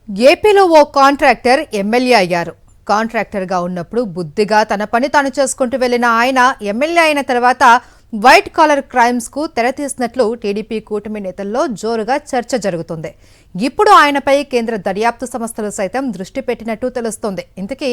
ఏపీలో ఓ contractor MLA అయ్యారు. కాంట్రాక్టర్గా ఉన్నప్పుడు బుద్ధిగా తన పని తాను చేసుకుంటూ వెళ్లిన ఆయన ఎమ్మెల్యే అయిన తర్వాత వైట్ కాలర్ క్రైమ్స్ కు తెరతీసినట్లు టీడీపీ కూటమి నేతల్లో జోరుగా చర్చ జరుగుతుంది. ఇప్పుడు ఆయనపై కేంద్ర దర్యాప్తు సంస్థలు సైతం దృష్టి పెట్టినట్టు తెలుస్తోంది. ఇంతకీ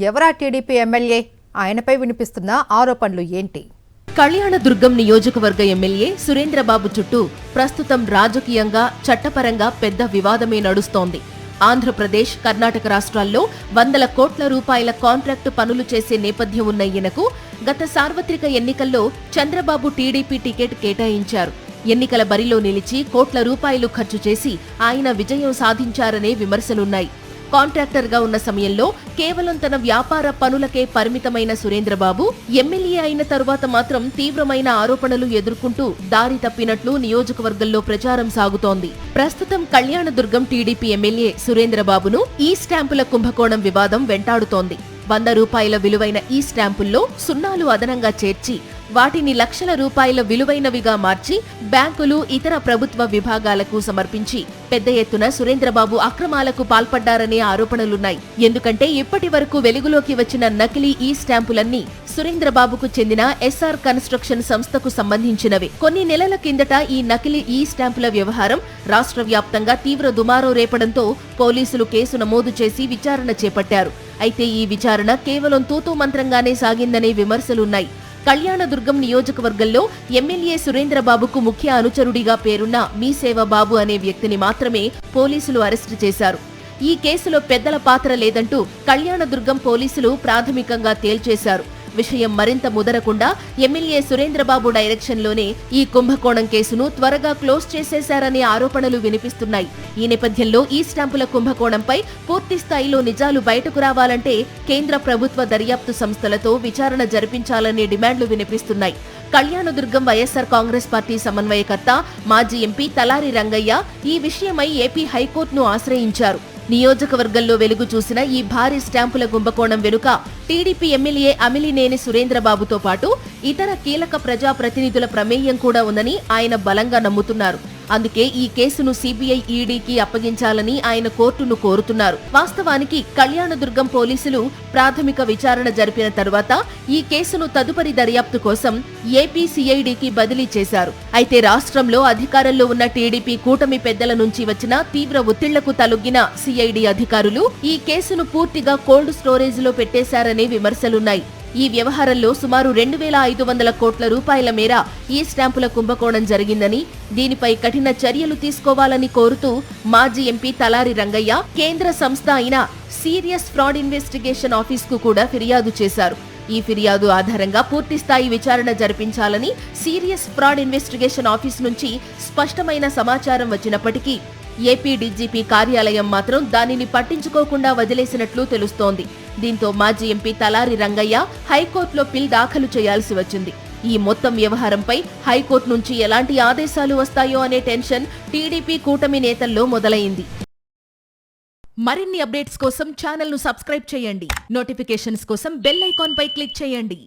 ఎవరా టీడీపీ ఎమ్మెల్యే? ఆయనపై వినిపిస్తున్న ఆరోపణలు ఏంటి? కళ్యాణదుర్గం నియోజకవర్గ ఎమ్మెల్యే సురేంద్రబాబు చుట్టూ ప్రస్తుతం రాజకీయంగా, చట్టపరంగా పెద్ద వివాదమే నడుస్తోంది. ఆంధ్రప్రదేశ్, కర్ణాటక రాష్ట్రాల్లో వందల కోట్ల రూపాయల కాంట్రాక్టు పనులు చేసే నేపథ్యం ఉన్న ఈయనకు గత సార్వత్రిక ఎన్నికల్లో చంద్రబాబు టీడీపీ టికెట్ కేటాయించారు. ఎన్నికల బరిలో నిలిచి కోట్ల రూపాయలు ఖర్చు చేసి ఆయన విజయం సాధించారనే విమర్శలున్నాయి. కాంట్రాక్టర్గా ఉన్న సమయంలో కేవలం తన వ్యాపార పనులకే పరిమితమైన సురేంద్రబాబు ఎమ్మెల్యే అయిన తరువాత మాత్రం తీవ్రమైన ఆరోపణలు ఎదుర్కొంటూ దారి తప్పినట్లు నియోజకవర్గంలో ప్రచారం సాగుతోంది. ప్రస్తుతం కళ్యాణదుర్గం టీడీపీ ఎమ్మెల్యే సురేంద్రబాబును ఈ స్టాంపుల కుంభకోణం వివాదం వెంటాడుతోంది. 100 రూపాయల విలువైన ఈ స్టాంపుల్లో సున్నాలు అదనంగా చేర్చి వాటిని లక్షల రూపాయల విలువైనవిగా మార్చి బ్యాంకులు, ఇతర ప్రభుత్వ విభాగాలకు సమర్పించి పెద్ద ఎత్తున సురేంద్రబాబు అక్రమాలకు పాల్పడ్డారనే ఆరోపణలున్నాయి. ఎందుకంటే ఇప్పటి వరకు వెలుగులోకి వచ్చిన నకిలీ ఈ స్టాంపులన్నీ సురేంద్రబాబుకు చెందిన ఎస్ఆర్ కన్స్ట్రక్షన్ సంస్థకు సంబంధించినవి. కొన్ని నెలల కిందట ఈ నకిలీ ఈ స్టాంపుల వ్యవహారం రాష్ట్ర వ్యాప్తంగా తీవ్ర దుమారం రేపడంతో పోలీసులు కేసు నమోదు చేసి విచారణ చేపట్టారు. అయితే ఈ విచారణ కేవలం తూతూ మంత్రంగానే సాగిందనే విమర్శలున్నాయి. కళ్యాణదుర్గం నియోజకవర్గంలో ఎమ్మెల్యే సురేంద్రబాబుకు ముఖ్య అనుచరుడిగా పేరున్న మీసేవ బాబు అనే వ్యక్తిని మాత్రమే పోలీసులు అరెస్టు చేశారు. ఈ కేసులో పెద్దల పాత్ర లేదంటూ కళ్యాణదుర్గం పోలీసులు ప్రాథమికంగా తేల్చేశారు. విషయం మరింత ముదరకుండా ఎమ్మెల్యే సురేంద్రబాబు డైరెక్షన్లోనే ఈ కుంభకోణం కేసును త్వరగా క్లోజ్ చేసేశారనే ఆరోపణలు వినిపిస్తున్నాయి. ఈ నేపథ్యంలో ఈ స్టాంపుల కుంభకోణంపై పూర్తి స్థాయిలో నిజాలు బయటకు రావాలంటే కేంద్ర ప్రభుత్వ దర్యాప్తు సంస్థలతో విచారణ జరిపించాలనే డిమాండ్లు వినిపిస్తున్నాయి. కళ్యాణదుర్గం వైఎస్ఆర్ కాంగ్రెస్ పార్టీ సమన్వయకర్త, మాజీ ఎంపీ తలారి రంగయ్య ఈ విషయమై ఏపీ హైకోర్టును ఆశ్రయించారు. నియోజకవర్గంలో వెలుగు చూసిన ఈ భారీ స్టాంపుల కుంభకోణం వెనుక టీడీపీ ఎమ్మెల్యే అమిలినేని సురేంద్రబాబుతో పాటు ఇతర కీలక ప్రజాప్రతినిధుల ప్రమేయం కూడా ఉందని ఆయన బలంగా నమ్ముతున్నారు. అందుకే ఈ కేసును సిబిఐ, ఈడీకి అప్పగించాలని ఆయన కోర్టును కోరుతున్నారు. వాస్తవానికి కళ్యాణదుర్గం పోలీసులు ప్రాథమిక విచారణ జరిపిన తరువాత ఈ కేసును తదుపరి దర్యాప్తు కోసం ఏపీ సిఐడికి బదిలీ చేశారు. అయితే రాష్ట్రంలో అధికారంలో ఉన్న టీడీపీ కూటమి పెద్దల నుంచి వచ్చిన తీవ్ర ఒత్తిళ్లకు తలొగ్గిన సిఐడి అధికారులు ఈ కేసును పూర్తిగా కోల్డ్ స్టోరేజ్ లో పెట్టేశారనే విమర్శలున్నాయి. ఈ వ్యవహారంలో సుమారు 2500 కోట్ల రూపాయల మేర ఈ స్టాంపుల కుంభకోణం జరిగిందని, దీనిపై కఠిన చర్యలు తీసుకోవాలని కోరుతూ మాజీ ఎంపీ తలారి రంగయ్య కేంద్ర సంస్థ అయిన సీరియస్ ఫ్రాడ్ ఇన్వెస్టిగేషన్ ఆఫీస్కు కూడా ఫిర్యాదు చేశారు. ఈ ఫిర్యాదు ఆధారంగా పూర్తిస్థాయి విచారణ జరిపించాలని సీరియస్ ఫ్రాడ్ ఇన్వెస్టిగేషన్ ఆఫీస్ నుంచి స్పష్టమైన సమాచారం వచ్చినప్పటికీ ఏపీ డీజీపీ కార్యాలయం మాత్రం దానిని పట్టించుకోకుండా వదిలేసినట్లు తెలుస్తోంది. దీంతో మాజీ ఎంపీ తలారి రంగయ్య హైకోర్టులో పిల్ దాఖలు చేయాల్సి వచ్చింది. ఈ మొత్తం వ్యవహారంపై హైకోర్టు నుంచి ఎలాంటి ఆదేశాలు వస్తాయో అనే టెన్షన్ టీడీపీ కూటమి నేతల్లో మొదలైంది. మరిన్ని అప్డేట్స్ కోసం ఛానల్ ను సబ్స్క్రైబ్ చేయండి. నోటిఫికేషన్స్ కోసం బెల్ ఐకాన్ పై క్లిక్ చేయండి.